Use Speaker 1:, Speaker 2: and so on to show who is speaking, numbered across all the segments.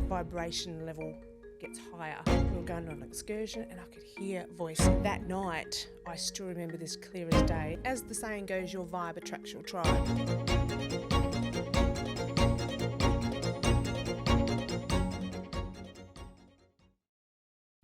Speaker 1: vibration level gets higher. We were going on an excursion and I could hear voice. That night, I still remember this clear as day. As the saying goes, your vibe attracts your tribe.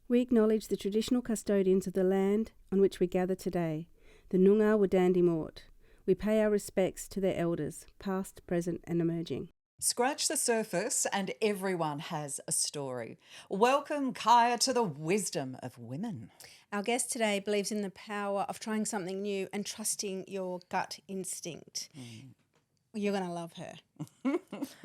Speaker 2: We acknowledge the traditional custodians of the land on which we gather today, the Noongar Wadandi Mort. We pay our respects to their elders, past, present and emerging.
Speaker 3: Scratch the surface and everyone has a story. Welcome, Kaya, to the wisdom of women.
Speaker 4: Our guest today believes in the power of trying something new and trusting your gut instinct. You're going to love her.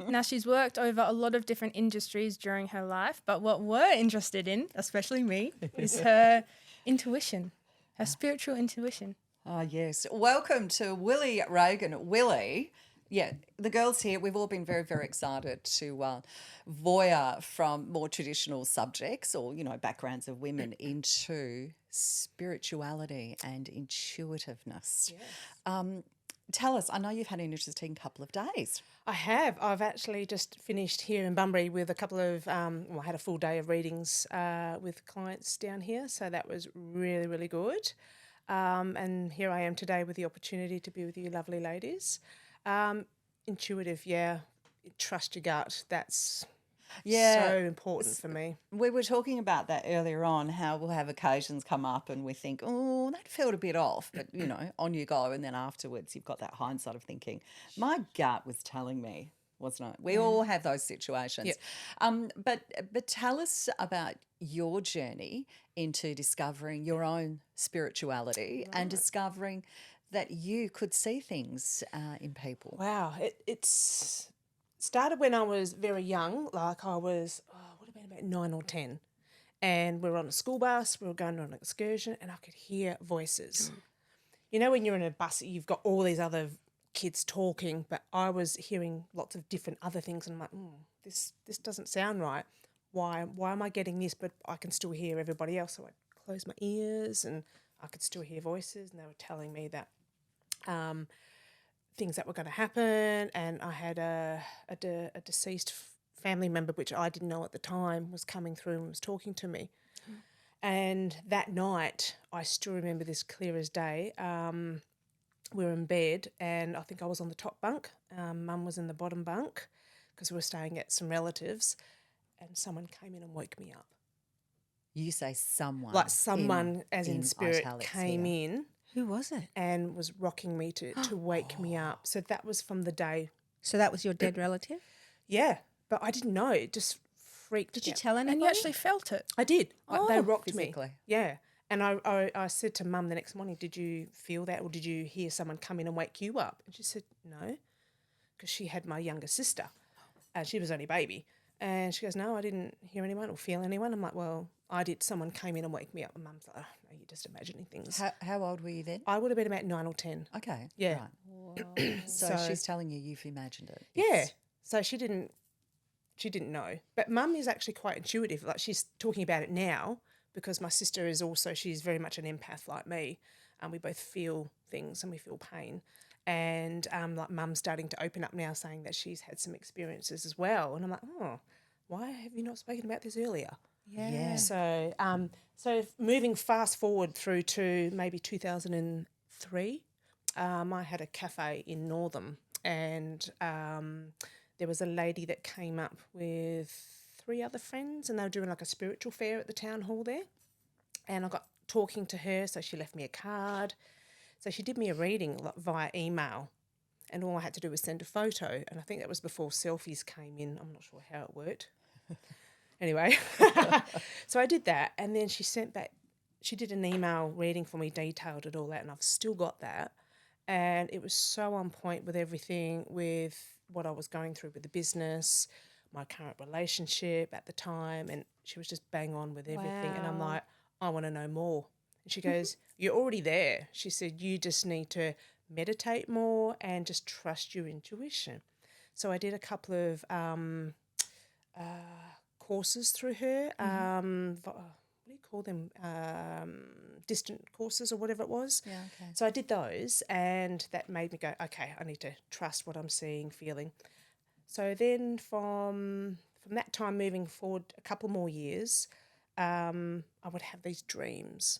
Speaker 5: Now, she's worked over a lot of different industries during her life, but what we're interested in, especially me, is her intuition, her spiritual intuition.
Speaker 3: Ah, yes. Welcome to Willy Regan. Willy, yeah, the girls here, we've all been very, very excited to voyeur from more traditional subjects or, backgrounds of women into spirituality and intuitiveness.
Speaker 1: Yes.
Speaker 3: Tell us, I know you've had an interesting couple of days.
Speaker 1: I have. I've actually just finished here in Bunbury with a couple of, I had a full day of readings with clients down here, so that was really, really good. And here I am today with the opportunity to be with you lovely ladies. Intuitive, yeah, trust your gut, that's so important for me.
Speaker 3: We were talking about that earlier on, how we'll have occasions come up and we think, oh, that felt a bit off, but, on you go. And then afterwards you've got that hindsight of thinking, my gut was telling me, wasn't it? We all have those situations.
Speaker 1: Yep.
Speaker 3: But tell us about your journey into discovering your own spirituality and discovering that you could see things in people.
Speaker 1: Wow, it's started when I was very young, like I was, would have been about 9 or 10. And we were on a school bus, we were going on an excursion and I could hear voices. When you're in a bus, you've got all these other kids talking, but I was hearing lots of different other things and I'm like, this doesn't sound right. Why am I getting this? But I can still hear everybody else. So I closed my ears and I could still hear voices and they were telling me that things that were going to happen, and I had a deceased family member, which I didn't know at the time, was coming through and was talking to me. And that night, I still remember this clear as day. We were in bed and I think I was on the top bunk. Mum was in the bottom bunk because we were staying at some relatives, and someone came in and woke me up.
Speaker 3: You say someone.
Speaker 1: Like someone, as in spirit, came in.
Speaker 4: Who was it?
Speaker 1: And was rocking me to wake me up. So that was from the day.
Speaker 4: So that was your dead relative?
Speaker 1: Yeah, but I didn't know. It just freaked me out.
Speaker 4: Did you tell anybody?
Speaker 5: And you actually felt it?
Speaker 1: I did. They rocked
Speaker 3: physically.
Speaker 1: me. Yeah. And I said to Mum the next morning, did you feel that or did you hear someone come in and wake you up? And she said, no, because she had my younger sister. She was only a baby. And she goes, no, I didn't hear anyone or feel anyone. I'm like, well, I did. Someone came in and woke me up. And Mum's like, oh, no, you're just imagining things.
Speaker 3: How old were you then?
Speaker 1: I would have been about 9 or 10.
Speaker 3: Okay.
Speaker 1: Yeah.
Speaker 3: Right. So she's telling you you've imagined it.
Speaker 1: Yeah. So she didn't know. But Mum is actually quite intuitive. Like she's talking about it now because my sister is also, she's very much an empath like me. And we both feel things and we feel pain. And like Mum's starting to open up now saying that she's had some experiences as well. And I'm like, oh, why have you not spoken about this earlier?
Speaker 3: Yeah.
Speaker 1: So moving fast forward through to maybe 2003, I had a cafe in Northam and there was a lady that came up with 3 other friends and they were doing like a spiritual fair at the town hall there. And I got talking to her, so she left me a card. So she did me a reading via email and all I had to do was send a photo. And I think that was before selfies came in. I'm not sure how it worked. Anyway, so I did that and then she sent back, she did an email reading for me, detailed it all that, and I've still got that. And it was so on point with everything, with what I was going through with the business, my current relationship at the time, and she was just bang on with everything. And I'm like, I want to know more. And she goes, you're already there. She said, you just need to meditate more and just trust your intuition. So I did a couple of courses through her. What do you call them? Distant courses or whatever it was.
Speaker 3: Yeah, okay.
Speaker 1: So I did those and that made me go, okay, I need to trust what I'm seeing, feeling. So then from from that time moving forward a couple more years, I would have these dreams.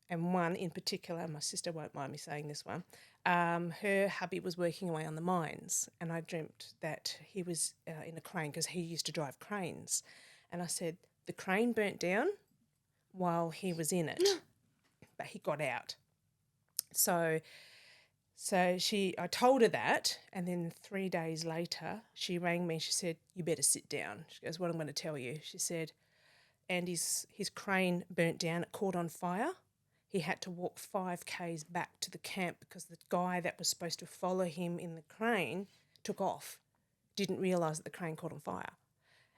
Speaker 1: And one in particular, my sister won't mind me saying this one, her hubby was working away on the mines, and I dreamt that he was in a crane because he used to drive cranes. And I said, the crane burnt down while he was in it, but he got out. So I told her that, and then 3 days later, she rang me and she said, you better sit down. She goes, what I'm going to tell you. She said, and his crane burnt down, it caught on fire. He had to walk 5 k's back to the camp because the guy that was supposed to follow him in the crane took off, didn't realise that the crane caught on fire.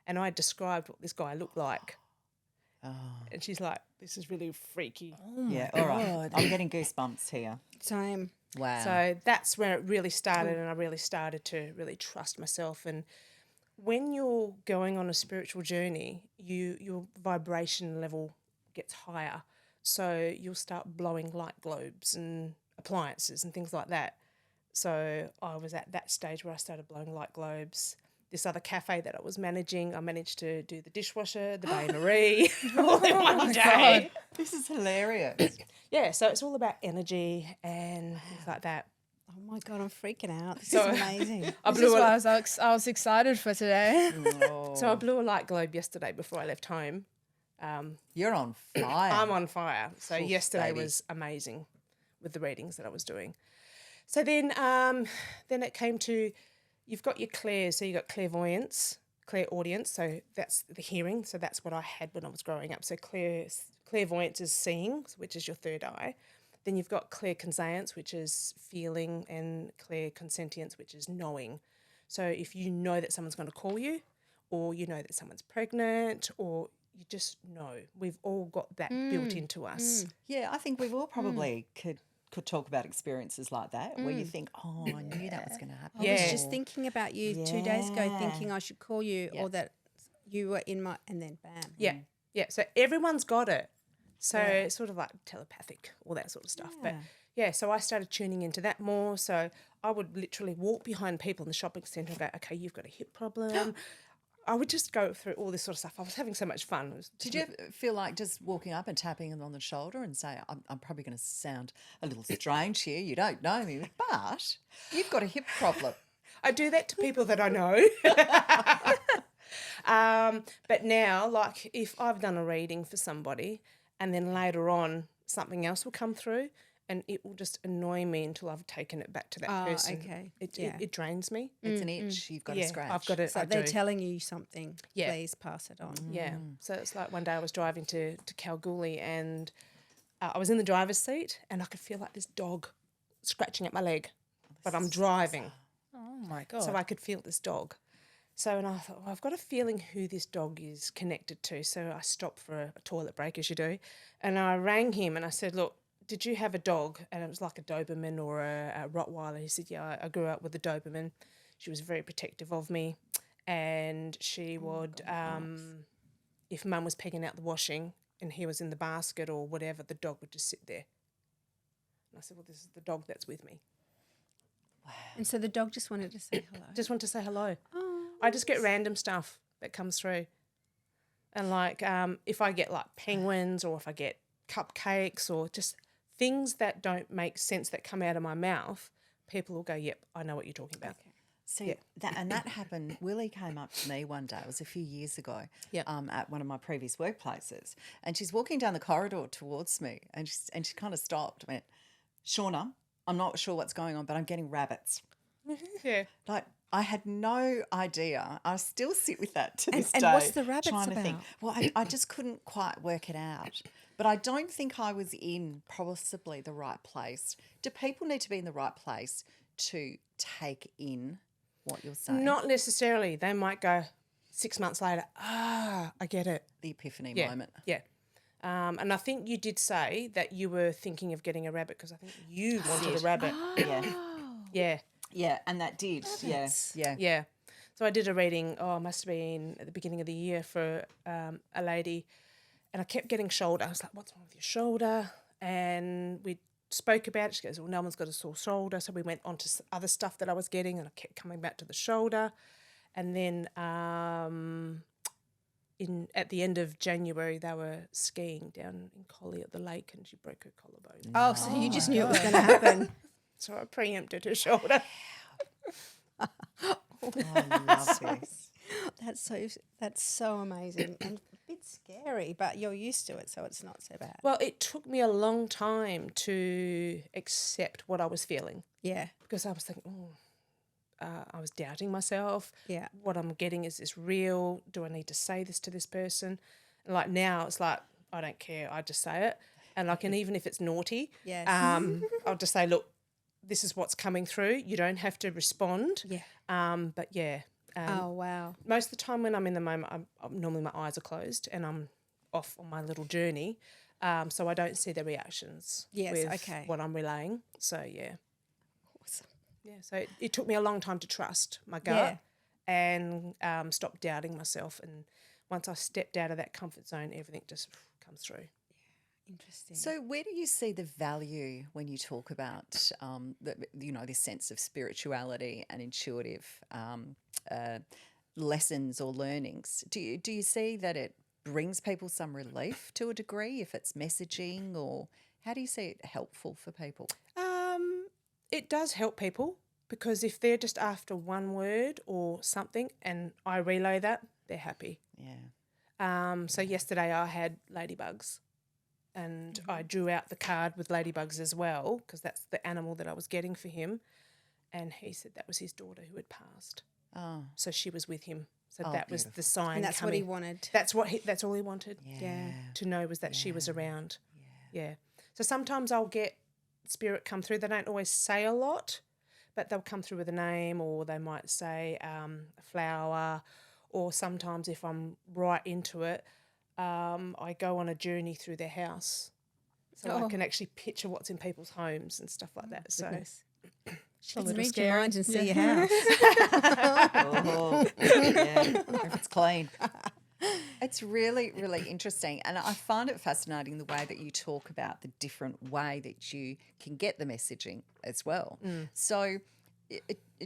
Speaker 1: And I described what this guy looked like.
Speaker 3: Oh.
Speaker 1: And she's like, this is really freaky.
Speaker 3: Yeah, all right. I'm getting goosebumps here.
Speaker 4: Same.
Speaker 3: Wow.
Speaker 1: So that's where it really started, and I really started to really trust myself. And when you're going on a spiritual journey, your vibration level gets higher. So you'll start blowing light globes and appliances and things like that. So I was at that stage where I started blowing light globes. This other cafe that I was managing, I managed to do the dishwasher, the bain-marie, all in one day.
Speaker 3: This is hilarious.
Speaker 1: Yeah, so it's all about energy and things like that.
Speaker 4: Oh my God, I'm freaking out. This
Speaker 1: So-
Speaker 4: is amazing.
Speaker 1: I
Speaker 5: This is
Speaker 1: blew
Speaker 5: why
Speaker 1: a,
Speaker 5: I was excited for today.
Speaker 1: so I blew a light globe yesterday before I left home.
Speaker 3: You're on fire.
Speaker 1: I'm on fire. So
Speaker 3: Oof,
Speaker 1: yesterday
Speaker 3: baby.
Speaker 1: was amazing with the readings that I was doing. So then it came to, you've got your clairs, so you've got clairvoyance, clairaudience, so that's the hearing, so that's what I had when I was growing up. So clairvoyance is seeing, which is your third eye. Then you've got clairconscience, which is feeling, and clairconsentience, which is knowing. So if you know that someone's going to call you, or you know that someone's pregnant, or you just know, we've all got that built into us.
Speaker 3: Yeah, I think we've all probably could talk about experiences like that where you think, oh, I knew that was going to happen.
Speaker 4: I was
Speaker 1: Yeah.
Speaker 4: just thinking about you 2 days ago,
Speaker 3: Yeah.
Speaker 4: thinking I should call you
Speaker 1: Yeah.
Speaker 4: or that you were in my, and then bam.
Speaker 1: Yeah, yeah. So everyone's got it. So it's sort of like telepathic, all that sort of stuff. But yeah, so I started tuning into that more. So I would literally walk behind people in the shopping centre and go, okay, you've got a hip problem. I would just go through all this sort of stuff. I was having so much fun. It was
Speaker 3: Did you ever feel like just walking up and tapping them on the shoulder and say, I'm probably going to sound a little strange here. You don't know me, but you've got a hip problem.
Speaker 1: I do that to people that I know. But now, like if I've done a reading for somebody and then later on something else will come through and it will just annoy me until I've taken it back to that person.
Speaker 4: okay.
Speaker 1: It drains me.
Speaker 3: It's an itch you've got to scratch.
Speaker 1: I've got it.
Speaker 4: So
Speaker 1: I
Speaker 4: they're
Speaker 1: do.
Speaker 4: telling you something.
Speaker 1: Yeah.
Speaker 4: Please pass it on.
Speaker 1: Yeah. So it's like one day I was driving to Kalgoorlie and I was in the driver's seat and I could feel like this dog scratching at my leg, but I'm driving.
Speaker 5: Oh my God.
Speaker 1: So I could feel this dog. So and I thought, well, I've got a feeling who this dog is connected to. So I stopped for a toilet break, as you do, and I rang him and I said, look, did you have a dog? And it was like a Doberman or a Rottweiler. He said, yeah, I grew up with a Doberman. She was very protective of me, and she would, if Mum was pegging out the washing and he was in the basket or whatever, the dog would just sit there. And I said, well, this is the dog that's with me.
Speaker 4: And so the dog just wanted to say hello.
Speaker 1: Just want to say hello.
Speaker 4: Oh,
Speaker 1: I just get random stuff that comes through. And like if I get like penguins or if I get cupcakes or just things that don't make sense that come out of my mouth, people will go, yep, I know what you're talking about.
Speaker 3: See, that happened. Willie came up to me one day, it was a few years ago,
Speaker 1: Yep.
Speaker 3: at one of my previous workplaces, and she's walking down the corridor towards me, and she kind of stopped, went, Shauna, I'm not sure what's going on, but I'm getting rabbits.
Speaker 1: Yeah.
Speaker 3: Like, I had no idea. I still sit with that to this
Speaker 4: and
Speaker 3: day.
Speaker 4: what's the rabbits
Speaker 3: trying to think.
Speaker 4: about?
Speaker 3: Well, I just couldn't quite work it out. But I don't think I was in possibly the right place. Do people need to be in the right place to take in what you're saying?
Speaker 1: Not necessarily. They might go 6 months later, I get it.
Speaker 3: The epiphany
Speaker 1: Yeah.
Speaker 3: moment.
Speaker 1: Yeah. And I think you did say that you were thinking of getting a rabbit because I think you wanted a rabbit.
Speaker 3: Yeah.
Speaker 1: Yeah.
Speaker 3: Yeah, and that did. Yeah.
Speaker 1: Yeah. So I did a reading, it must have been at the beginning of the year for a lady, and I kept getting shoulder. I was like, what's wrong with your shoulder? And we spoke about it. She goes, well, no one's got a sore shoulder. So we went on to other stuff that I was getting, and I kept coming back to the shoulder. And then at the end of January, they were skiing down in Collie at the lake, and she broke her collarbone.
Speaker 4: Oh, so you just knew it was going to happen.
Speaker 1: So I preempted her shoulder.
Speaker 3: I love this.
Speaker 4: That's so amazing and a bit scary, but you're used to it, so it's not so bad.
Speaker 1: Well, it took me a long time to accept what I was feeling,
Speaker 4: Yeah,
Speaker 1: because I was thinking, I was doubting myself.
Speaker 4: yeah.
Speaker 1: What I'm getting, is this real? Do I need to say this to this person? And like now, it's like, I don't care. I just say it. And like, and even if it's naughty,
Speaker 4: Yes.
Speaker 1: I'll just say, look, this is what's coming through. You don't have to respond.
Speaker 4: Yeah.
Speaker 1: But yeah.
Speaker 4: Oh, wow.
Speaker 1: Most of the time when I'm in the moment, normally my eyes are closed and I'm off on my little journey. So I don't see the reactions
Speaker 4: Yes,
Speaker 1: with
Speaker 4: okay.
Speaker 1: what I'm relaying. So yeah.
Speaker 4: Awesome.
Speaker 1: Yeah, so it took me a long time to trust my gut and stop doubting myself. And once I stepped out of that comfort zone, everything just comes through.
Speaker 4: Interesting.
Speaker 3: So where do you see the value when you talk about, this sense of spirituality and intuitive lessons or learnings? Do you see that it brings people some relief to a degree if it's messaging, or how do you see it helpful for people?
Speaker 1: It does help people, because if they're just after one word or something and I relay that, they're happy.
Speaker 3: Yeah.
Speaker 1: So yesterday I had ladybugs, and I drew out the card with ladybugs as well, because that's the animal that I was getting for him. And he said that was his daughter who had passed.
Speaker 3: Oh.
Speaker 1: So she was with him. So
Speaker 3: Oh,
Speaker 1: that was
Speaker 3: beautiful.
Speaker 1: the sign.
Speaker 4: and that's
Speaker 1: coming.
Speaker 4: what he wanted.
Speaker 1: That's all he wanted.
Speaker 4: Yeah.
Speaker 1: To know was that she was around. Yeah. So sometimes I'll get spirit come through. They don't always say a lot, but they'll come through with a name, or they might say a flower, or sometimes if I'm right into it, I go on a journey through their house. So I can actually picture what's in people's homes and stuff like that. So
Speaker 4: She can
Speaker 5: little
Speaker 4: read
Speaker 5: scary.
Speaker 4: your mind and see your house.
Speaker 3: Oh, yeah, if it's clean. It's really, really interesting. And I find it fascinating the way that you talk about the different way that you can get the messaging as well. So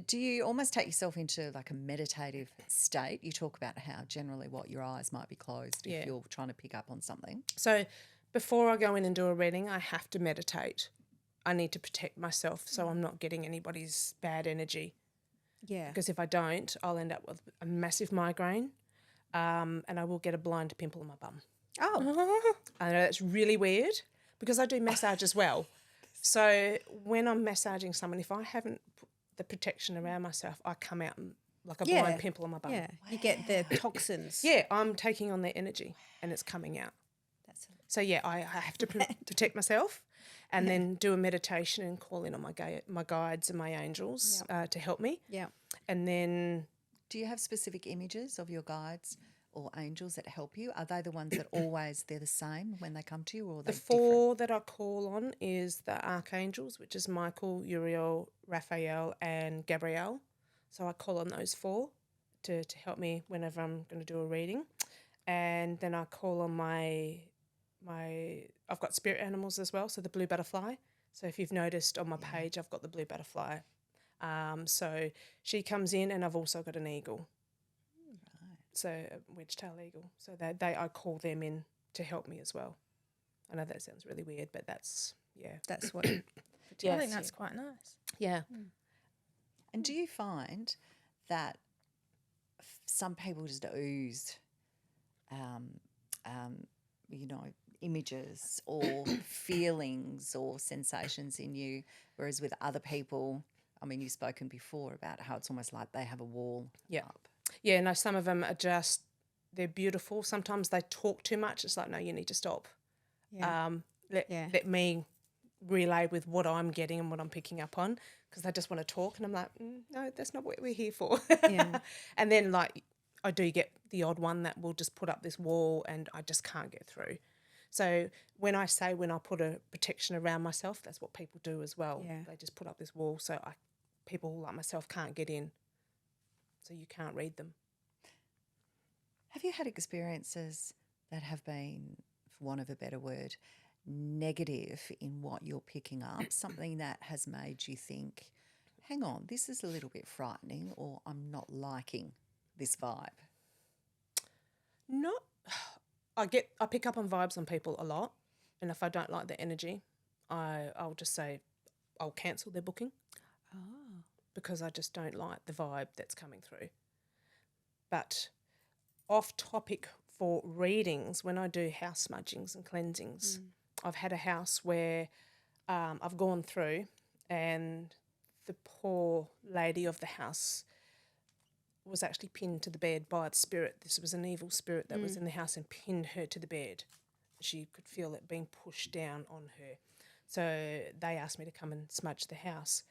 Speaker 3: do you almost take yourself into like a meditative state? You talk about how generally what your eyes might be closed if you're trying to pick up on something.
Speaker 1: So before I go in and do a reading, I have to meditate. I need to protect myself so I'm not getting anybody's bad energy.
Speaker 4: Yeah.
Speaker 1: Because if I don't, I'll end up with a massive migraine, and I will get a blind pimple on my bum.
Speaker 4: Oh.
Speaker 1: I know that's really weird, because I do massage as well. So when I'm massaging someone, if I haven't put the protection around myself, I come out like a blind pimple on my bum.
Speaker 4: Yeah. You get the toxins.
Speaker 1: Yeah, I'm taking on their energy and it's coming out.
Speaker 4: That's
Speaker 1: So yeah, I have to protect myself, and then do a meditation and call in on my guides and my angels to help me.
Speaker 4: yeah.
Speaker 1: And then
Speaker 3: Do you have specific images of your guides or angels that help you? Are they the ones that always they're the same when they come to you, or are they
Speaker 1: the four that I call on is the archangels, which is Michael, Uriel, Raphael, and Gabrielle. So I call on those four to help me whenever I'm going to do a reading. And then I call on my I've got spirit animals as well, so the blue butterfly. So if you've noticed on my page, I've got the blue butterfly. So she comes in, and I've also got an eagle. Right. So a wedge-tail eagle. So I call them in to help me as well. I know that sounds really weird, but that's
Speaker 4: That's what.
Speaker 5: I think that's quite nice.
Speaker 1: Yeah.
Speaker 3: And do you find that some people just ooze, images or feelings or sensations in you, whereas with other people, I mean, you've spoken before about how it's almost like they have a wall up.
Speaker 1: Yeah, no, some of them are just, they're beautiful. Sometimes they talk too much. It's like, no, you need to stop.
Speaker 4: Yeah.
Speaker 1: Let me relay with what I'm getting and what I'm picking up on, because they just want to talk, and I'm like, no, that's not what we're here for.
Speaker 4: Yeah.
Speaker 1: And then like I do get the odd one that will just put up this wall and I just can't get through. So when I put a protection around myself, that's what people do as well.
Speaker 4: Yeah.
Speaker 1: They just put up this wall so people like myself can't get in, so you can't read them.
Speaker 3: Have you had experiences that have been, for want of a better word, negative in what you're picking up, something that has made you think, hang on, this is a little bit frightening, or I'm not liking this vibe?
Speaker 1: Not, I pick up on vibes on people a lot, and if I don't like the energy, I'll just say I'll cancel their booking. Because I just don't like the vibe that's coming through. But off topic for readings, when I do house smudgings and cleansings, I've had a house where I've gone through and the poor lady of the house was actually pinned to the bed by the spirit. This was an evil spirit that was in the house and pinned her to the bed. She could feel it being pushed down on her. So they asked me to come and smudge the house.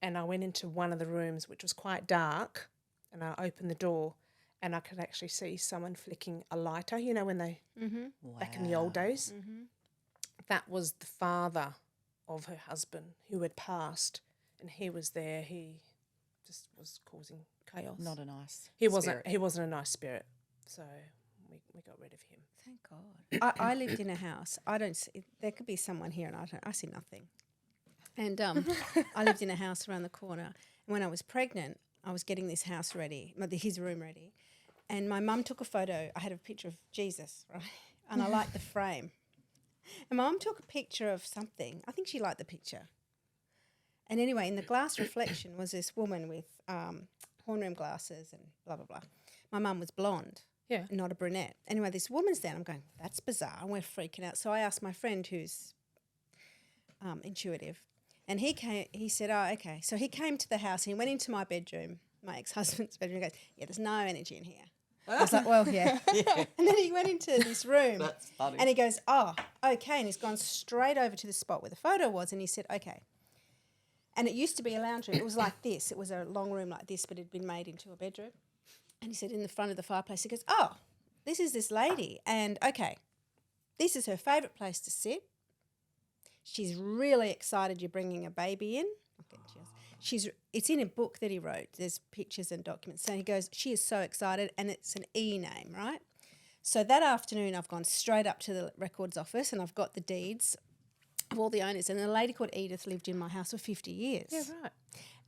Speaker 1: And I went into one of the rooms, which was quite dark, and I opened the door and I could actually see someone flicking a lighter, you know, when they, back in the old days. That was the father of her husband who had passed, and he was there. He just was causing chaos.
Speaker 3: Not a nice
Speaker 1: He
Speaker 3: spirit.
Speaker 1: wasn't a nice spirit, so we got rid of him.
Speaker 4: Thank God. I lived in a house. I don't see, there could be someone here and I see nothing. And I lived in a house around the corner. And when I was pregnant, I was getting this house ready, his room ready. And my mum took a photo. I had a picture of Jesus, right? And I liked the frame. And my mum took a picture of something. I think she liked the picture. And anyway, in the glass reflection was this woman with horn rim glasses and blah, blah, blah. My mum was blonde.
Speaker 1: Yeah.
Speaker 4: Not a brunette. Anyway, this woman's there. And I'm going, that's bizarre. And we're freaking out. So I asked my friend who's intuitive. And he said, oh, okay. So he came to the house and he went into my bedroom, my ex-husband's bedroom, and goes, yeah, there's no energy in here. I was like, well, yeah. And then he went into this room.
Speaker 3: That's funny.
Speaker 4: And he goes, oh, okay. And he's gone straight over to the spot where the photo was and he said, okay. And it used to be a lounge room. It was like this. It was a long room like this, but it had been made into a bedroom. And he said, in the front of the fireplace, he goes, oh, this is this lady. And, okay, this is her favourite place to sit. She's really excited you're bringing a baby in. It's in a book that he wrote. There's pictures and documents. So he goes, she is so excited, and it's an E name, right? So that afternoon I've gone straight up to the records office and I've got the deeds of all the owners. And a lady called Edith lived in my house for 50 years.
Speaker 1: Yeah, right.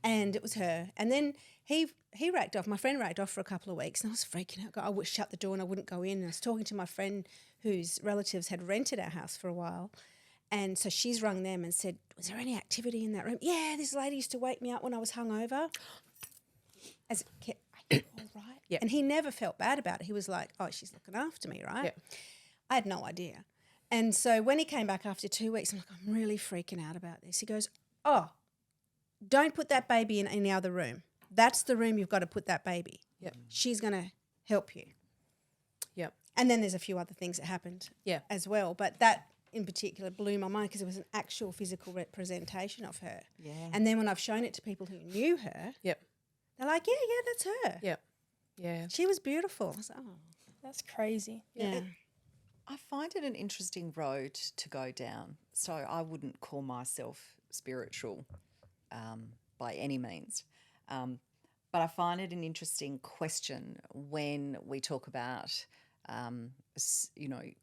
Speaker 4: And it was her. And then he racked off. My friend racked off for a couple of weeks and I was freaking out. I would shut the door and I wouldn't go in. And I was talking to my friend whose relatives had rented our house for a while. And so she's rung them and said, was there any activity in that room? Yeah, this lady used to wake me up when I was hungover. As a kid, all right.
Speaker 1: Yeah.
Speaker 4: And he never felt bad about it. He was like, oh, she's looking after me, right?
Speaker 1: Yeah.
Speaker 4: I had no idea. And so when he came back after 2 weeks, I'm like, I'm really freaking out about this. He goes, oh, don't put that baby in any other room. That's the room you've got to put that baby.
Speaker 1: Yep.
Speaker 4: She's going to help you.
Speaker 1: Yep.
Speaker 4: And then there's a few other things that happened as well. But that in particular blew my mind because it was an actual physical representation of her.
Speaker 3: Yeah.
Speaker 4: And then when I've shown it to people who knew her,
Speaker 1: Yep.
Speaker 4: they're like, yeah, that's her.
Speaker 1: Yep. Yeah.
Speaker 4: She was beautiful. I was like, oh.
Speaker 5: That's crazy.
Speaker 4: Yeah.
Speaker 3: I find it an interesting road to go down. So I wouldn't call myself spiritual by any means. But I find it an interesting question when we talk about,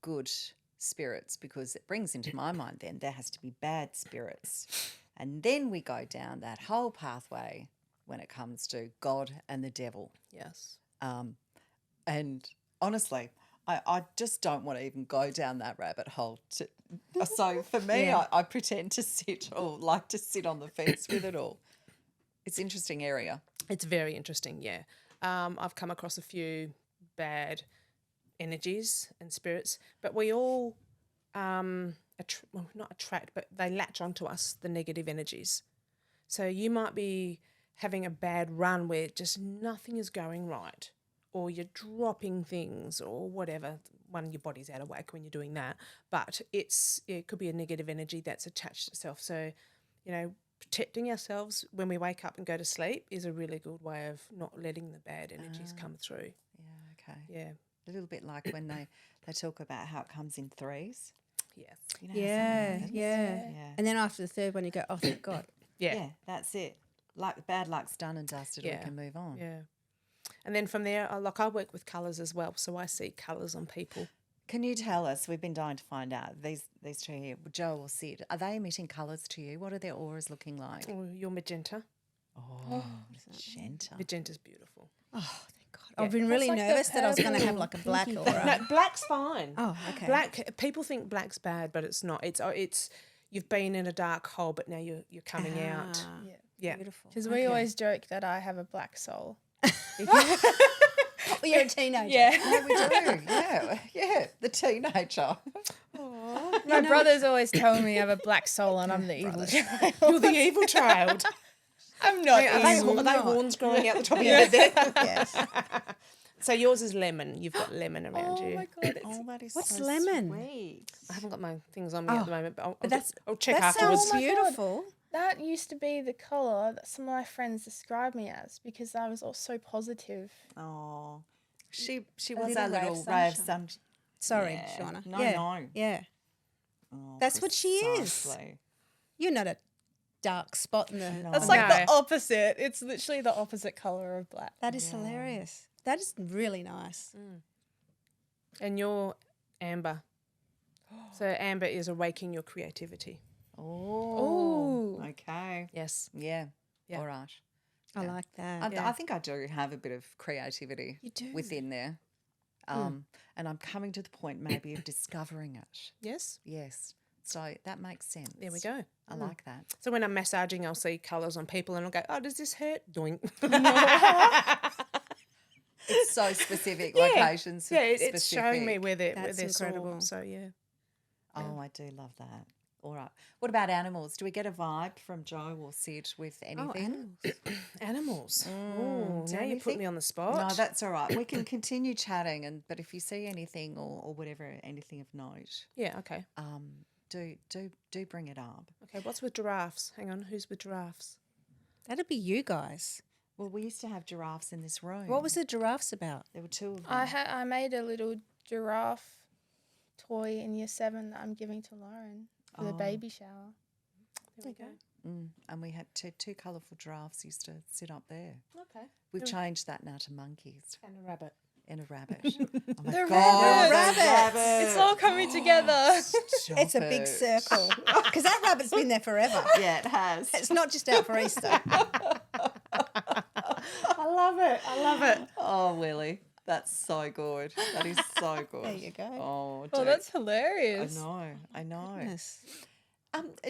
Speaker 3: good spirits, because it brings into my mind then there has to be bad spirits. And then we go down that whole pathway when it comes to God and the devil.
Speaker 1: Yes.
Speaker 3: And honestly, I just don't want to even go down that rabbit hole. So for me, I pretend to sit or like to sit on the fence with it all. It's an interesting area.
Speaker 1: It's very interesting, yeah. I've come across a few bad energies and spirits, but we all, not attract, but they latch onto us, the negative energies. So you might be having a bad run where just nothing is going right, or you're dropping things or whatever. One, your body's out of whack when you're doing that, but it could be a negative energy that's attached itself. So, protecting ourselves when we wake up and go to sleep is a really good way of not letting the bad energies come through.
Speaker 3: Yeah, okay.
Speaker 1: Yeah.
Speaker 3: A little bit like when they talk about how it comes in threes.
Speaker 1: Yes.
Speaker 3: You know how
Speaker 4: Yeah,
Speaker 3: something happens?
Speaker 4: yeah.
Speaker 3: Yeah.
Speaker 4: And then after the third one, you go, oh, thank God.
Speaker 1: Yeah.
Speaker 3: Yeah, that's it. Like bad luck's done and dusted, we can move on.
Speaker 1: Yeah. And then from there, I work with colours as well, so I see colours on people.
Speaker 3: Can you tell us, we've been dying to find out, these two here, Joe or Sid, are they emitting colours to you? What are their auras looking like?
Speaker 1: Or your magenta.
Speaker 3: Oh, magenta.
Speaker 1: Magenta's beautiful.
Speaker 4: Oh, thank God. I've been really
Speaker 5: What's like the
Speaker 4: nervous that I was going to have
Speaker 5: purple,
Speaker 4: like a black
Speaker 5: pinky
Speaker 4: or
Speaker 5: colour?
Speaker 4: a...
Speaker 1: No, black's fine.
Speaker 4: Oh, okay.
Speaker 1: Black. People think black's bad, but it's not. It's you've been in a dark hole, but now you're coming out.
Speaker 4: Ah,
Speaker 5: Yeah.
Speaker 1: Yeah.
Speaker 4: beautiful.
Speaker 5: Because we always joke that I have a black soul.
Speaker 4: Well, you're a teenager.
Speaker 5: Yeah.
Speaker 3: Yeah, we do. Yeah, the teenager.
Speaker 5: My brothers always tell me I have a black soul and I'm the evil child.
Speaker 1: You're the evil child.
Speaker 5: I'm not evil.
Speaker 1: Are they horns growing out the top of your head there?
Speaker 4: Yes.
Speaker 1: So yours is lemon. You've got lemon around
Speaker 5: Oh
Speaker 1: you.
Speaker 5: my god, it's
Speaker 3: That is
Speaker 4: What's
Speaker 3: so
Speaker 4: lemon?
Speaker 3: sweet.
Speaker 1: I haven't got my things on me at the moment, but I'll check
Speaker 4: That
Speaker 1: afterwards.
Speaker 4: sounds beautiful.
Speaker 5: that used to be the colour that some of my friends described me as because I was all so positive.
Speaker 3: Oh, she was
Speaker 4: little
Speaker 3: our
Speaker 4: ray of
Speaker 3: little ray of
Speaker 4: sunshine.
Speaker 3: sun.
Speaker 4: Sorry,
Speaker 3: Yeah.
Speaker 4: Shauna.
Speaker 3: No,
Speaker 4: yeah.
Speaker 3: no.
Speaker 4: Yeah.
Speaker 3: Oh,
Speaker 4: That's what she is.
Speaker 3: precisely.
Speaker 4: You're not a dark spot in the...
Speaker 5: That's
Speaker 1: Oh,
Speaker 5: like
Speaker 1: no.
Speaker 5: the opposite. It's literally the opposite colour of black.
Speaker 4: That is hilarious. That is really nice.
Speaker 1: And you're amber. So amber is awaking your creativity.
Speaker 3: Oh, okay.
Speaker 1: Yes.
Speaker 3: Yeah.
Speaker 1: Yeah.
Speaker 3: All right.
Speaker 4: I like that.
Speaker 3: I think I do have a bit of creativity
Speaker 4: You do.
Speaker 3: within there. And I'm coming to the point maybe of discovering it.
Speaker 1: Yes.
Speaker 3: Yes. So that makes sense.
Speaker 1: There we go.
Speaker 3: I like that.
Speaker 1: So when I'm massaging, I'll see colours on people and I'll go, oh, does this hurt? Doink.
Speaker 3: It's so specific, locations.
Speaker 1: Yeah, it's showing me
Speaker 3: specific.
Speaker 1: where they're,
Speaker 4: That's
Speaker 1: sore.
Speaker 4: incredible.
Speaker 1: So, yeah.
Speaker 3: Oh, I do love that. All right. What about animals? Do we get a vibe from Joe or Sid with anything?
Speaker 1: Animals. Oh,
Speaker 3: is
Speaker 1: now
Speaker 3: there
Speaker 1: you put
Speaker 3: anything?
Speaker 1: me on the spot.
Speaker 3: No, that's all right. We can continue chatting, but if you see anything or whatever, anything of note,
Speaker 1: Yeah, okay.
Speaker 3: do bring it up.
Speaker 1: Okay, what's with giraffes? Hang on, who's with giraffes?
Speaker 4: That'd be you guys.
Speaker 3: Well, we used to have giraffes in this room.
Speaker 4: What was the giraffes about?
Speaker 3: There were two of them.
Speaker 5: I made a little giraffe toy in year 7 that I'm giving to Lauren for the baby shower.
Speaker 1: There we go.
Speaker 3: And we had two colourful giraffes used to sit up there.
Speaker 1: Okay.
Speaker 3: We've changed that now to monkeys
Speaker 1: And a rabbit.
Speaker 3: and a rabbit. Oh my
Speaker 5: They're
Speaker 3: God,
Speaker 5: rabbits.
Speaker 3: they're rabbits.
Speaker 5: It's all coming together.
Speaker 3: Stop
Speaker 4: It's a big
Speaker 3: it.
Speaker 4: circle. Because that rabbit's been there forever.
Speaker 3: Yeah, it has.
Speaker 4: It's not just out for Easter.
Speaker 1: I love it. I love it.
Speaker 3: Oh, Willie, that's so good. That is so good.
Speaker 4: There you go.
Speaker 3: Oh,
Speaker 5: Oh,
Speaker 3: dude.
Speaker 5: that's hilarious.
Speaker 3: I know.
Speaker 4: Yes.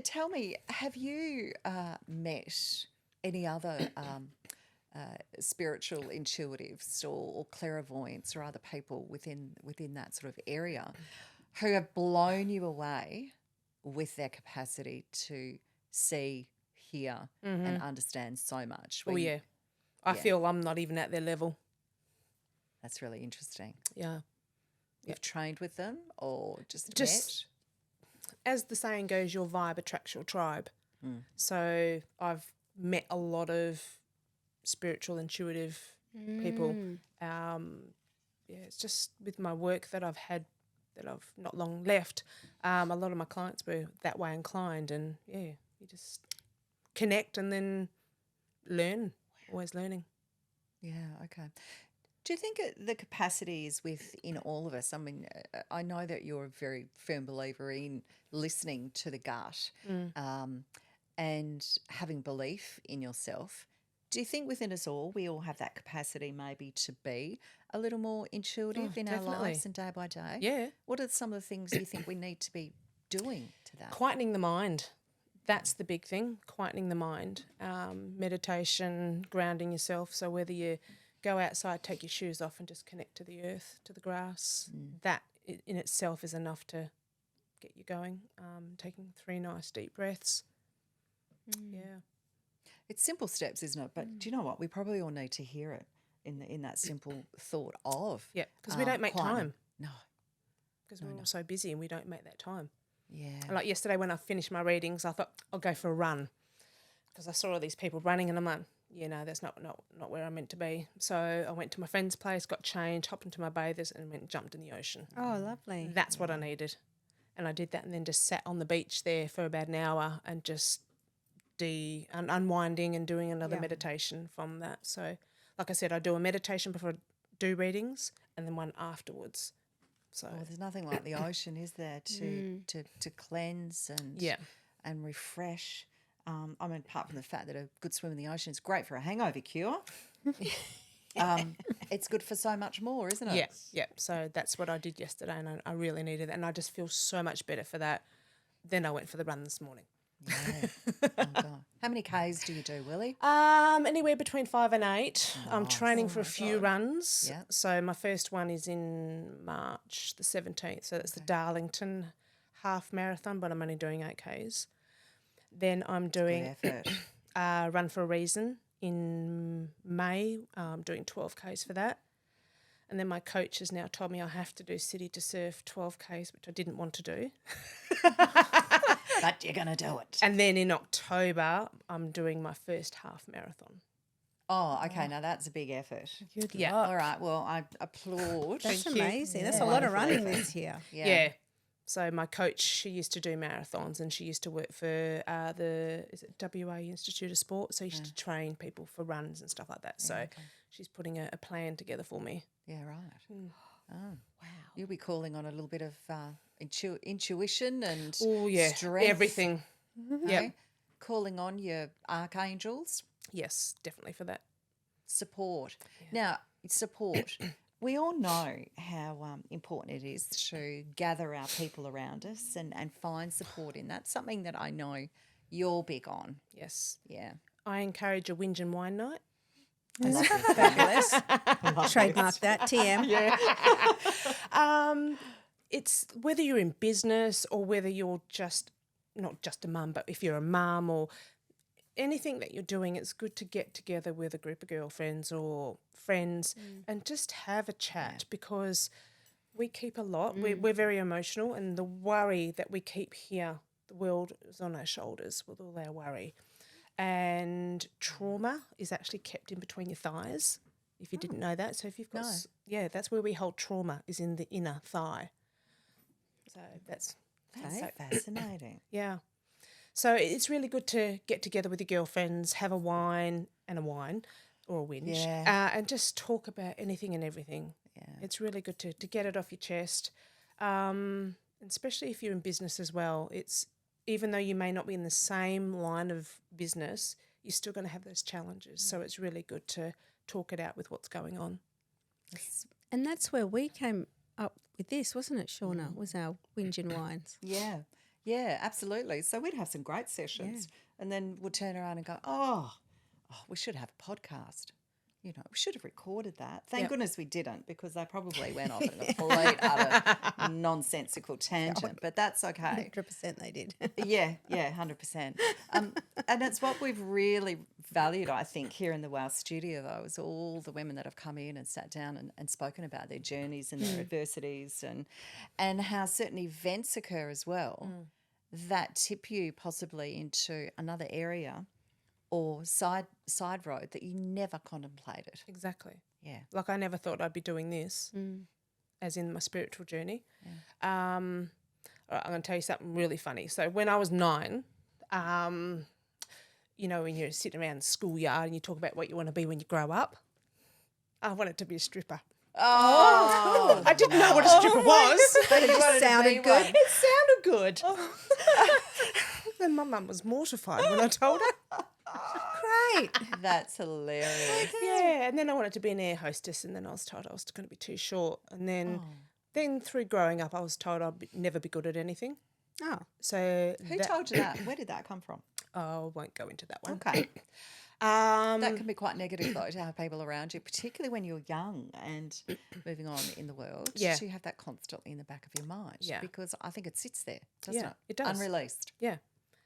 Speaker 3: Tell me, have you met any other spiritual intuitives or clairvoyants or other people within that sort of area who have blown you away with their capacity to see, hear, and understand so much?
Speaker 1: Oh, yeah. I feel I'm not even at their level.
Speaker 3: That's really interesting.
Speaker 1: Yeah.
Speaker 3: You've trained with them or just
Speaker 1: Just- As the saying goes, your vibe attracts your tribe. So I've met a lot of spiritual, intuitive people. Yeah, it's just with my work that I've had, that I've not long left, a lot of my clients were that way inclined, and yeah, you just connect and then learn, always learning.
Speaker 3: Yeah, okay. Do you think the capacity is within all of us? I mean, I know that you're a very firm believer in listening to the gut and having belief in yourself. Do you think within us all, we all have that capacity maybe to be a little more intuitive in our
Speaker 1: definitely.
Speaker 3: lives and day by day?
Speaker 1: Yeah.
Speaker 3: What are some of the things you think we need to be doing to that?
Speaker 1: Quietening the mind. That's the big thing, quietening the mind. Meditation, grounding yourself. So whether you go outside, take your shoes off and just connect to the earth, to the grass, that in itself is enough to get you going. Taking 3 nice deep breaths. Yeah.
Speaker 3: It's simple steps, isn't it? But do you know what? We probably all need to hear it in that simple thought of.
Speaker 1: Yeah, because we don't make
Speaker 3: quietening.
Speaker 1: time.
Speaker 3: No.
Speaker 1: Because we're all so busy and we don't make that time.
Speaker 3: Yeah.
Speaker 1: And like yesterday when I finished my readings, I thought I'll go for a run because I saw all these people running and I'm like, you know, that's not where I'm meant to be. So I went to my friend's place, got changed, hopped into my bathers and went and jumped in the ocean.
Speaker 4: Oh, lovely.
Speaker 1: That's what I needed. And I did that and then just sat on the beach there for about an hour and just unwinding and doing another meditation from that. So like I said, I do a meditation before I do readings and then one afterwards. So
Speaker 3: Well, there's nothing like the ocean, is there, to cleanse and refresh. I mean, apart from the fact that a good swim in the ocean is great for a hangover cure. it's good for so much more, isn't it?
Speaker 1: Yeah, yeah. So that's what I did yesterday, and I really needed it, and I just feel so much better for that. Then I went for the run this morning.
Speaker 3: Yeah. Oh, God. How many Ks do you do, Willie?
Speaker 1: Anywhere between 5 and 8. I'm training for a few runs.
Speaker 3: Yeah.
Speaker 1: So my first one is in March the 17th. So that's the Darlington half marathon, but I'm only doing 8Ks. Then I'm doing
Speaker 3: Good effort.
Speaker 1: Run for a Reason in May. I'm doing 12Ks for that. And then my coach has now told me I have to do City to Surf 12Ks, which I didn't want to do.
Speaker 3: But you're going to do it.
Speaker 1: And then in October, I'm doing my first half marathon.
Speaker 3: Oh, okay. Now that's a big effort.
Speaker 5: Good
Speaker 1: Yeah.
Speaker 5: luck.
Speaker 3: All right. Well, I applaud.
Speaker 4: That's
Speaker 1: Thank you.
Speaker 4: amazing. That's a lot of
Speaker 3: Wonderful
Speaker 4: running
Speaker 3: effort.
Speaker 4: this year.
Speaker 1: Yeah. So my coach, she used to do marathons, and she used to work for is it WA Institute of Sport? So she used to train people for runs and stuff like that. So she's putting a plan together for me.
Speaker 3: Yeah, right. Oh, wow. You'll be calling on a little bit of intuition and
Speaker 1: Oh yeah,
Speaker 3: strength.
Speaker 1: everything.
Speaker 3: Yeah.
Speaker 1: Yep.
Speaker 3: Calling on your archangels.
Speaker 1: Yes, definitely for that.
Speaker 3: Support. Now, support. We all know how important it is to gather our people around us and find support in that. Something that I know you're big on.
Speaker 1: Yes,
Speaker 3: Yeah.
Speaker 1: I encourage a whinge and wine night.
Speaker 4: Fabulous. Trademark that, TM.
Speaker 1: It's whether you're in business or whether you're just not just a mum, but if you're a mum or anything that you're doing, it's good to get together with a group of girlfriends or friends and just have a chat because we keep a lot. We're very emotional, and the worry that we keep here, the world is on our shoulders with all our worry. And trauma is actually kept in between your thighs, if you didn't know that. So if you've got, that's where we hold trauma, is in the inner thigh. So that's
Speaker 3: So fascinating.
Speaker 1: yeah. So it's really good to get together with your girlfriends, have a wine or a whinge, and just talk about anything and everything.
Speaker 3: Yeah.
Speaker 1: It's really good to get it off your chest, and especially if you're in business as well. It's even though you may not be in the same line of business, you're still going to have those challenges. So it's really good to talk it out with what's going on.
Speaker 4: And that's where we came up with this, wasn't it, Shauna? Was our whinge and wines.
Speaker 3: Yeah. Yeah, absolutely. So we'd have some great sessions and then we'll turn around and go, oh, we should have a podcast. You know, we should have recorded that. Thank goodness we didn't, because they probably went off in a complete, utter nonsensical tangent, but that's okay.
Speaker 4: 100% they did.
Speaker 3: Yeah, 100%. And it's what we've really valued, I think, here in the WOW studio, though, is all the women that have come in and sat down and spoken about their journeys and their adversities and how certain events occur as well that tip you possibly into another area or side road that you never contemplated.
Speaker 1: Exactly.
Speaker 3: Yeah.
Speaker 1: Like I never thought I'd be doing this, as in my spiritual journey. I'm going to tell you something really funny. So when I was 9, you know, when you're sitting around the schoolyard and you talk about what you want to be when you grow up, I wanted to be a stripper.
Speaker 3: Oh,
Speaker 1: I didn't know what a stripper was.
Speaker 3: but you wanted to
Speaker 4: sounded
Speaker 3: be
Speaker 4: good.
Speaker 3: one.
Speaker 1: It sounded good. And my mum was mortified when I told her.
Speaker 4: Great.
Speaker 3: That's hilarious.
Speaker 1: Yeah, and then I wanted to be an air hostess, and then I was told I was going to be too short. And then through growing up, I was told never be good at anything.
Speaker 4: Oh,
Speaker 1: So
Speaker 3: Who told you that? Where did that come from?
Speaker 1: I won't go into that one.
Speaker 3: Okay. That can be quite negative, though, to have people around you, particularly when you're young and moving on in the world.
Speaker 1: Yeah.
Speaker 3: To have that constantly in the back of your mind.
Speaker 1: Yeah.
Speaker 3: Because I think it sits there, doesn't
Speaker 1: Yeah,
Speaker 3: it?
Speaker 1: it does.
Speaker 3: Unreleased.
Speaker 1: Yeah.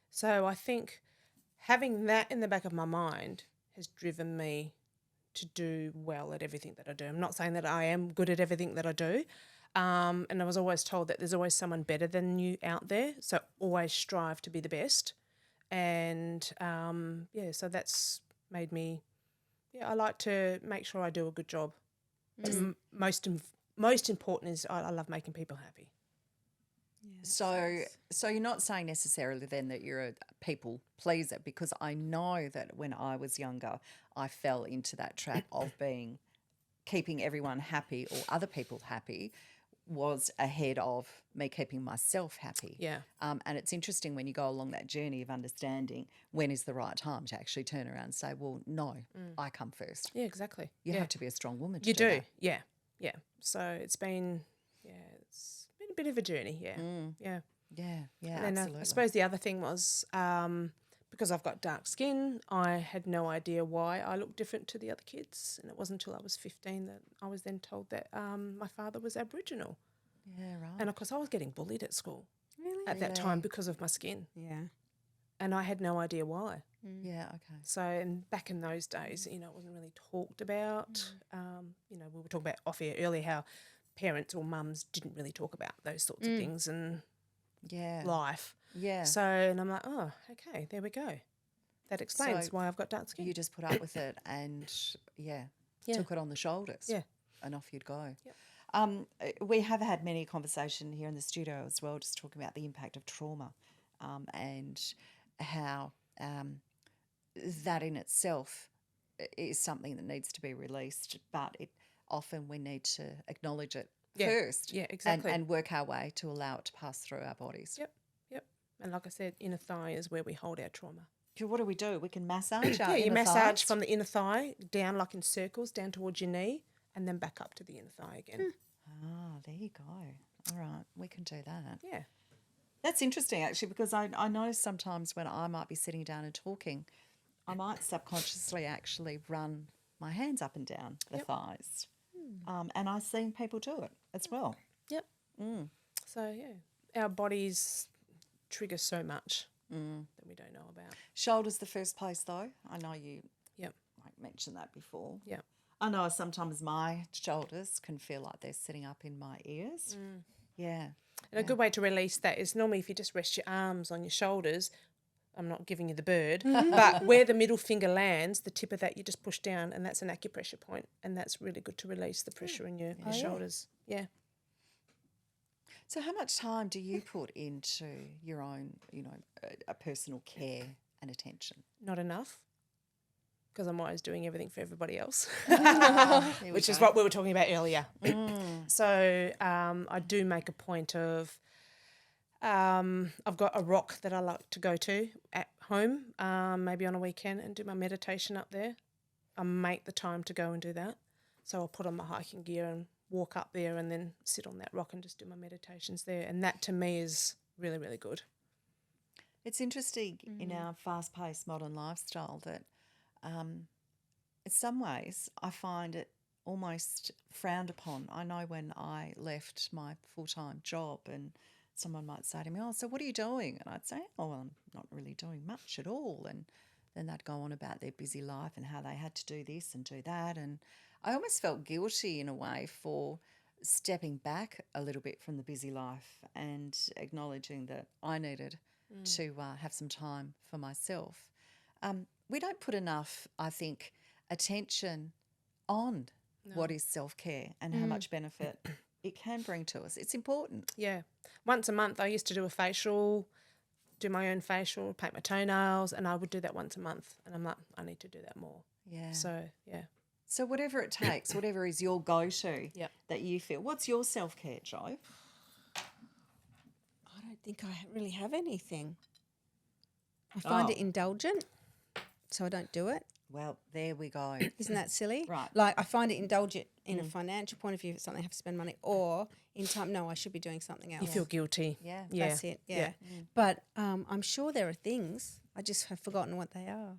Speaker 1: So I think having that in the back of my mind has driven me to do well at everything that I do. I'm not saying that I am good at everything that I do. And I was always told that there's always someone better than you out there. So always strive to be the best. And, so that's made me, I like to make sure I do a good job. Most important is I love making people happy.
Speaker 3: So you're not saying necessarily then that you're a people pleaser, because I know that when I was younger, I fell into that trap of keeping everyone happy or other people happy was ahead of me keeping myself happy.
Speaker 1: Yeah.
Speaker 3: And it's interesting when you go along that journey of understanding when is the right time to actually turn around and say, well, no, I come first.
Speaker 1: Yeah, exactly.
Speaker 3: You
Speaker 1: yeah.
Speaker 3: have to be a strong woman to
Speaker 1: You do.
Speaker 3: that.
Speaker 1: Yeah. Yeah. So it's been a bit of a journey. Yeah. Yeah.
Speaker 3: Yeah, yeah,
Speaker 1: And then
Speaker 3: absolutely.
Speaker 1: I suppose the other thing was because I've got dark skin, I had no idea why I looked different to the other kids. And it wasn't until I was 15 that I was then told that my father was Aboriginal.
Speaker 3: Yeah, right.
Speaker 1: And, of course, I was getting bullied at school
Speaker 4: Really?
Speaker 1: at that time because of my skin.
Speaker 4: Yeah.
Speaker 1: And I had no idea why.
Speaker 3: Yeah, okay.
Speaker 1: So, and back in those days, it wasn't really talked about. We were talking about off air earlier how parents or mums didn't really talk about those sorts of things and
Speaker 3: Yeah.
Speaker 1: life.
Speaker 3: Yeah.
Speaker 1: So, and I'm like, oh, okay, there we go. That explains
Speaker 3: So
Speaker 1: why I've got dark skin.
Speaker 3: You just put up with it and, took it on the shoulders.
Speaker 1: Yeah.
Speaker 3: And off you'd go.
Speaker 1: Yep.
Speaker 3: We have had many conversations here in the studio as well, just talking about the impact of trauma and how that in itself is something that needs to be released, but often we need to acknowledge it first.
Speaker 1: Yeah, exactly.
Speaker 3: And work our way to allow it to pass through our bodies.
Speaker 1: Yep. And like I said, inner thigh is where we hold our trauma.
Speaker 3: So what do? We can massage our
Speaker 1: Yeah, you
Speaker 3: inner
Speaker 1: massage
Speaker 3: thighs.
Speaker 1: from the inner thigh down like in circles, down towards your knee, and then back up to the inner thigh again.
Speaker 3: Ah, there you go. All right, we can do that.
Speaker 1: Yeah.
Speaker 3: That's interesting, actually, because I know sometimes when I might be sitting down and talking, I might subconsciously actually run my hands up and down the thighs. And I've seen people do it as well.
Speaker 1: Yep. So, yeah, our bodies trigger so much that we don't know about.
Speaker 3: Shoulders the first place, though. I know you
Speaker 1: Yep.
Speaker 3: mentioned that before.
Speaker 1: Yep.
Speaker 3: I know sometimes my shoulders can feel like they're sitting up in my ears. Yeah.
Speaker 1: And a good way to release that is normally if you just rest your arms on your shoulders. I'm not giving you the bird, but where the middle finger lands, the tip of that you just push down, and that's an acupressure point, and that's really good to release the pressure in your shoulders. Yeah.
Speaker 3: So how much time do you put into your own, a personal care and attention?
Speaker 1: Not enough, because I'm always doing everything for everybody else,
Speaker 3: There we
Speaker 1: which is
Speaker 3: go.
Speaker 1: what we were talking about earlier. So I do make a point of, I've got a rock that I like to go to at home, maybe on a weekend, and do my meditation up there. I make the time to go and do that. So I'll put on my hiking gear and walk up there and then sit on that rock and just do my meditations there. And that to me is really, really good.
Speaker 3: It's interesting in our fast-paced modern lifestyle that in some ways I find it almost frowned upon. I know when I left my full-time job and someone might say to me, oh, so what are you doing? And I'd say, oh, well, I'm not really doing much at all. And then they'd go on about their busy life and how they had to do this and do that. And I almost felt guilty in a way for stepping back a little bit from the busy life and acknowledging that I needed to have some time for myself. We don't put enough, I think, attention on what is self-care and how much benefit it can bring to us. It's important.
Speaker 1: Yeah. Once a month I used to do a facial, do my own facial, paint my toenails, and I would do that once a month. And I'm like, I need to do that more.
Speaker 3: Yeah.
Speaker 1: So, yeah.
Speaker 3: So whatever it takes, whatever is your go-to
Speaker 1: Yep.
Speaker 3: that you feel. What's your self-care, Jo?
Speaker 4: I don't think I really have anything. I find it indulgent, so I don't do it.
Speaker 3: Well, there we go.
Speaker 4: Isn't that silly?
Speaker 3: Right.
Speaker 4: Like I find it indulgent in a financial point of view if it's something I have to spend money, or in time, no, I should be doing something else.
Speaker 1: You feel guilty.
Speaker 3: Yeah.
Speaker 1: Yeah.
Speaker 4: That's it, yeah. But I'm sure there are things, I just have forgotten what they are.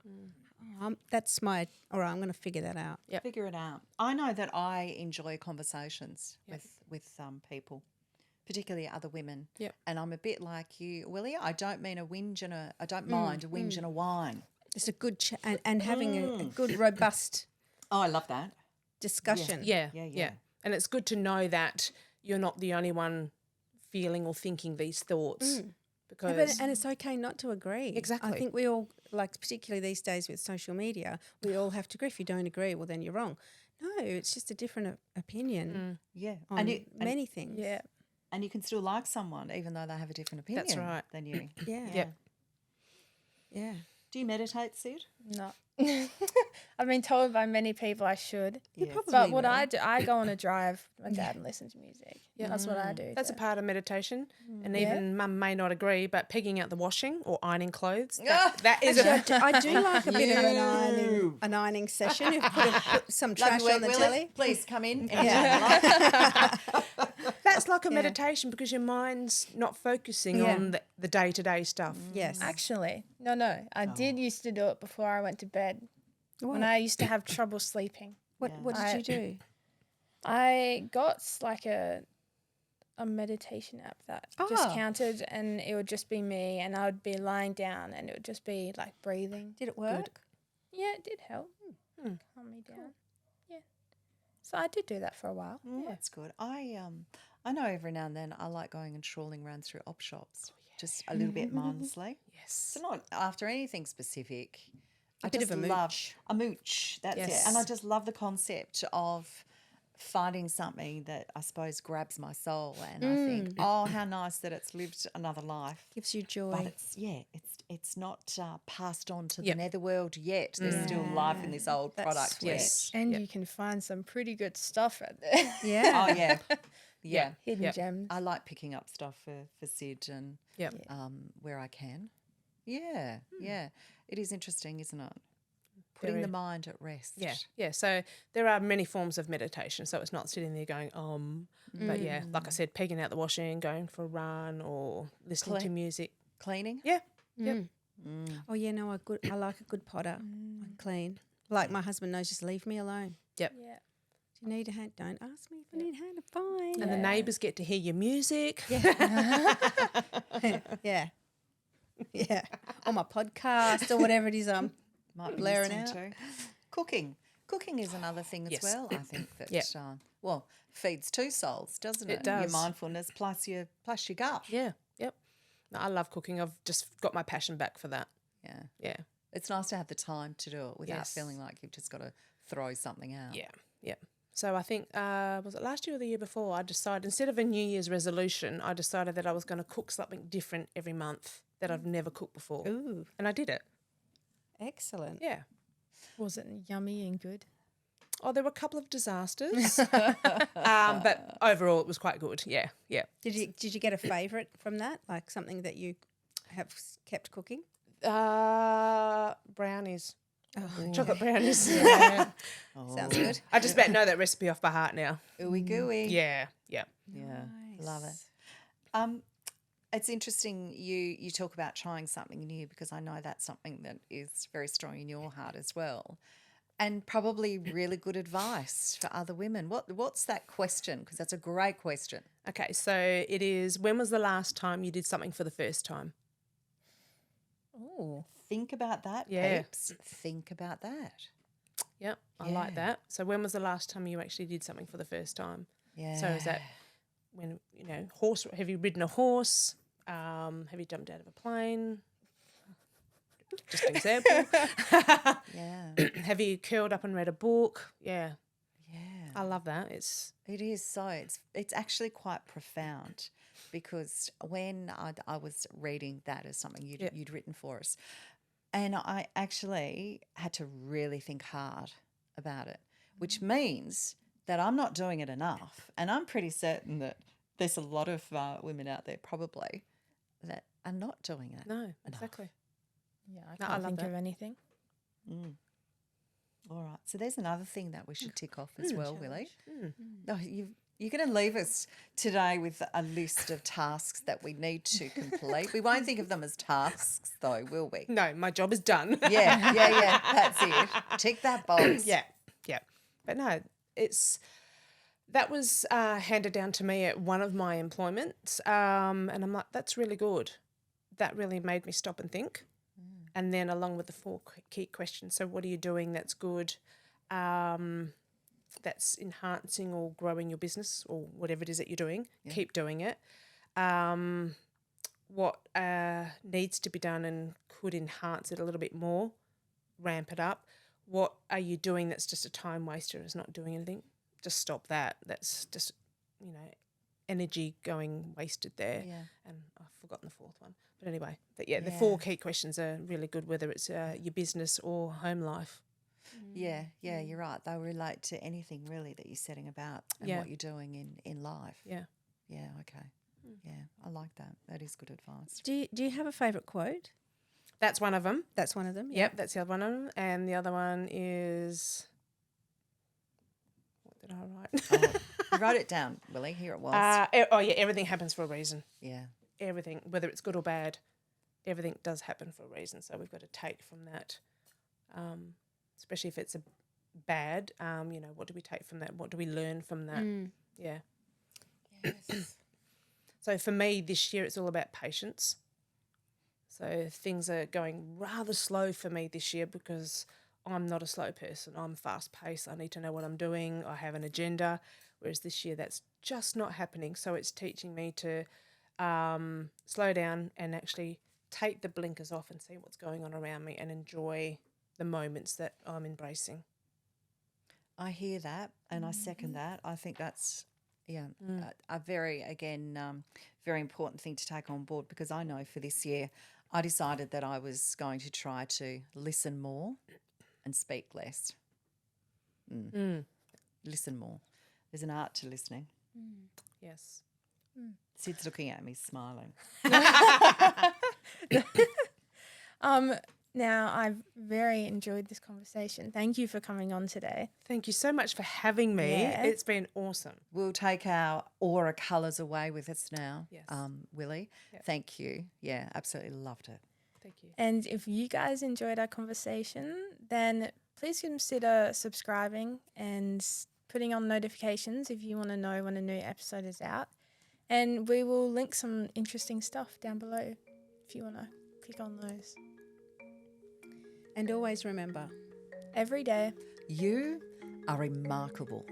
Speaker 4: That's my, all right, I'm going to figure that out.
Speaker 1: Yep.
Speaker 3: Figure it out. I know that I enjoy conversations with people, particularly other women.
Speaker 1: Yep.
Speaker 3: And I'm a bit like you, Willie. I don't mean a whinge and I don't mind a whinge and a whine.
Speaker 4: It's a good, and having a good, robust
Speaker 3: Oh, I love that.
Speaker 4: discussion.
Speaker 1: Yeah.
Speaker 3: Yeah,
Speaker 1: Yeah.
Speaker 3: yeah.
Speaker 1: And it's good to know that you're not the only one feeling or thinking these thoughts.
Speaker 4: Yeah,
Speaker 1: Because
Speaker 4: and it's okay not to agree.
Speaker 1: Exactly.
Speaker 4: I think we all, like particularly these days with social media, we all have to agree. If you don't agree, well, then you're wrong. No, it's just a different opinion
Speaker 3: Yeah.
Speaker 4: on many things.
Speaker 1: yeah.
Speaker 3: And you can still like someone even though they have a different opinion
Speaker 1: right.
Speaker 3: than you.
Speaker 4: Yeah.
Speaker 1: Yep.
Speaker 4: Yeah.
Speaker 3: Do you meditate, Sid?
Speaker 5: No. I've been told by many people I should.
Speaker 3: Yeah.
Speaker 5: But what I do, I go on a drive with my dad and listen to music. Yeah, that's what I do.
Speaker 1: That's a part of meditation. And
Speaker 5: Yeah.
Speaker 1: even Mum may not agree, but pegging out the washing or ironing clothes, that is
Speaker 4: Actually,
Speaker 1: a
Speaker 4: I do like a bit of an ironing session. You've put some trash on the
Speaker 3: Willy.
Speaker 4: telly.
Speaker 3: Please come in.
Speaker 1: that's like a meditation because your mind's not focusing on the day-to-day stuff.
Speaker 4: Yes.
Speaker 5: Actually, no. I did used to do it before I went to bed. When
Speaker 4: What?
Speaker 5: I used to have trouble sleeping.
Speaker 4: What did you do?
Speaker 5: I got like a meditation app that just
Speaker 4: Oh.
Speaker 5: counted, and it would just be me, and I would be lying down, and it would just be like breathing.
Speaker 4: Did it work?
Speaker 5: Yeah, it did help. Calm me down. Yeah. So I did do that for a while.
Speaker 3: That's good. I know every now and then I like going and trawling around through op shops, just a little bit mindlessly.
Speaker 1: Yes.
Speaker 3: So not after anything specific. I
Speaker 4: bit
Speaker 3: just
Speaker 4: of a
Speaker 3: love
Speaker 4: mooch.
Speaker 3: a mooch. That's it.
Speaker 1: Yes.
Speaker 3: And I just love the concept of finding something that I suppose grabs my soul, and I think, oh, how nice that it's lived another life.
Speaker 4: Gives you joy.
Speaker 3: But it's not passed on to the netherworld yet. There's still life in this old product.
Speaker 1: Yes.
Speaker 5: And you can find some pretty good stuff out there.
Speaker 4: yeah.
Speaker 3: Oh yeah, yeah.
Speaker 5: Hidden gems.
Speaker 3: I like picking up stuff for Sid and
Speaker 1: Yep.
Speaker 3: where I can. Yeah, yeah. It is interesting, isn't it? Putting
Speaker 1: Very.
Speaker 3: the mind at rest.
Speaker 1: Yeah, yeah. So there are many forms of meditation. So it's not sitting there going, but yeah, like I said, pegging out the washing, going for a run, or listening to music.
Speaker 3: Cleaning.
Speaker 1: Yeah, yep.
Speaker 4: Oh yeah, no, I like a good potter. I clean. Like my husband knows, just leave me alone.
Speaker 5: Yeah.
Speaker 4: Do you need a hand? Don't ask me if I need a hand. I'm fine.
Speaker 1: And the neighbours get to hear your music.
Speaker 4: Yeah. Yeah. Or my podcast or whatever it is I'm
Speaker 3: Might be
Speaker 4: blaring
Speaker 3: listening
Speaker 4: out.
Speaker 3: to. Cooking. Cooking is another thing as
Speaker 1: Yes.
Speaker 3: well, I think, that
Speaker 1: Yep.
Speaker 3: feeds two souls, doesn't it?
Speaker 1: It does.
Speaker 3: Your mindfulness plus your gut.
Speaker 1: Yeah, yep. No, I love cooking. I've just got my passion back for that.
Speaker 3: Yeah.
Speaker 1: Yeah,
Speaker 3: It's nice to have the time to do it without
Speaker 1: Yes.
Speaker 3: feeling like you've just got to throw something out.
Speaker 1: yeah, yeah. So I think, was it last year or the year before, I decided, instead of a New Year's resolution, I decided that I was going to cook something different every month that I've never cooked before.
Speaker 4: Ooh,
Speaker 1: And I did it.
Speaker 4: excellent.
Speaker 1: Yeah.
Speaker 5: Was it yummy and good?
Speaker 1: Oh, there were a couple of disasters, but overall it was quite good. Yeah, yeah.
Speaker 4: Did you get a favourite from that? Like something that you have kept cooking?
Speaker 1: Brownies. Chocolate brownies.
Speaker 4: Sounds good.
Speaker 1: I just about know that recipe off by heart now.
Speaker 3: Ooey gooey.
Speaker 1: Yeah, yeah.
Speaker 3: Yeah. Love it. It's interesting you talk about trying something new, because I know that's something that is very strong in your heart as well. And probably really good advice for other women. What's that question? Because that's a great question.
Speaker 1: Okay, so it is, when was the last time you did something for the first time?
Speaker 5: Oh.
Speaker 3: Think about that,
Speaker 1: Yeah.
Speaker 3: peeps. Think about that.
Speaker 1: Yep, I like that. So when was the last time you actually did something for the first time?
Speaker 3: Yeah.
Speaker 1: So is that when, horse, have you ridden a horse? Have you jumped out of a plane? Just an example.
Speaker 3: Yeah.
Speaker 1: Have you curled up and read a book? Yeah,
Speaker 3: Yeah.
Speaker 1: I love that. It
Speaker 3: is so. It's actually quite profound, because when I was reading that as something you'd written for us, and I actually had to really think hard about it, which means that I'm not doing it enough. And I'm pretty certain that there's a lot of women out there probably that are not doing it.
Speaker 1: No, exactly.
Speaker 5: Yeah, I
Speaker 1: No, I
Speaker 5: can't
Speaker 1: love
Speaker 5: think
Speaker 1: that.
Speaker 5: of anything.
Speaker 3: All right. So there's another thing that we should tick off as well, Willie. No, you're going to leave us today with a list of tasks that we need to complete. We won't think of them as tasks, though, will we?
Speaker 1: No, my job is done.
Speaker 3: Yeah. That's it. Tick that box.
Speaker 1: Yeah. But no, that was handed down to me at one of my employments, and I'm like, that's really good. That really made me stop and think. And then along with the 4 key questions, so what are you doing that's good, that's enhancing or growing your business or whatever it is that you're doing, keep doing it. What needs to be done and could enhance it a little bit more, ramp it up. What are you doing that's just a time waster, is not doing anything? Just stop that. That's just, energy going wasted there.
Speaker 3: Yeah.
Speaker 1: And I've forgotten the fourth one. But anyway, the 4 key questions are really good, whether it's your business or home life.
Speaker 3: Yeah, you're right. They relate to anything really that you're setting about and
Speaker 1: Yeah.
Speaker 3: what you're doing in life.
Speaker 1: Yeah.
Speaker 3: Yeah, okay. Yeah, I like that. That is good advice.
Speaker 2: Do you have a favourite quote?
Speaker 1: That's one of them.
Speaker 2: That's one of them. Yeah.
Speaker 1: Yep, that's the other one of them. And the other one is, what did I write?
Speaker 3: You wrote it down, Willie. Here it was.
Speaker 1: Everything happens for a reason.
Speaker 3: Yeah.
Speaker 1: Everything, whether it's good or bad, everything does happen for a reason. So we've got to take from that, especially if it's a bad, what do we take from that? What do we learn from that? Yeah.
Speaker 3: Yes.
Speaker 1: So for me this year, it's all about patience. So things are going rather slow for me this year because I'm not a slow person. I'm fast paced. I need to know what I'm doing. I have an agenda. Whereas this year, that's just not happening. So it's teaching me to slow down and actually take the blinkers off and see what's going on around me and enjoy the moments that I'm embracing.
Speaker 3: I hear that and I second that. I think that's a very, again, very important thing to take on board because I know for this year I decided that I was going to try to listen more and speak less. Listen more. There's an art to listening.
Speaker 1: Yes.
Speaker 3: Sid's looking at me smiling.
Speaker 5: Now, I've very enjoyed this conversation. Thank you for coming on today.
Speaker 1: Thank you so much for having me.
Speaker 5: Yeah.
Speaker 1: It's been awesome.
Speaker 3: We'll take our aura colours away with us now,
Speaker 1: Yes.
Speaker 3: Willie.
Speaker 1: Yep.
Speaker 3: Thank you. Yeah, absolutely loved it.
Speaker 1: Thank you.
Speaker 5: And if you guys enjoyed our conversation, then please consider subscribing and putting on notifications if you want to know when a new episode is out. And we will link some interesting stuff down below if you want to click on those.
Speaker 2: And always remember,
Speaker 5: Every day.
Speaker 3: You are remarkable.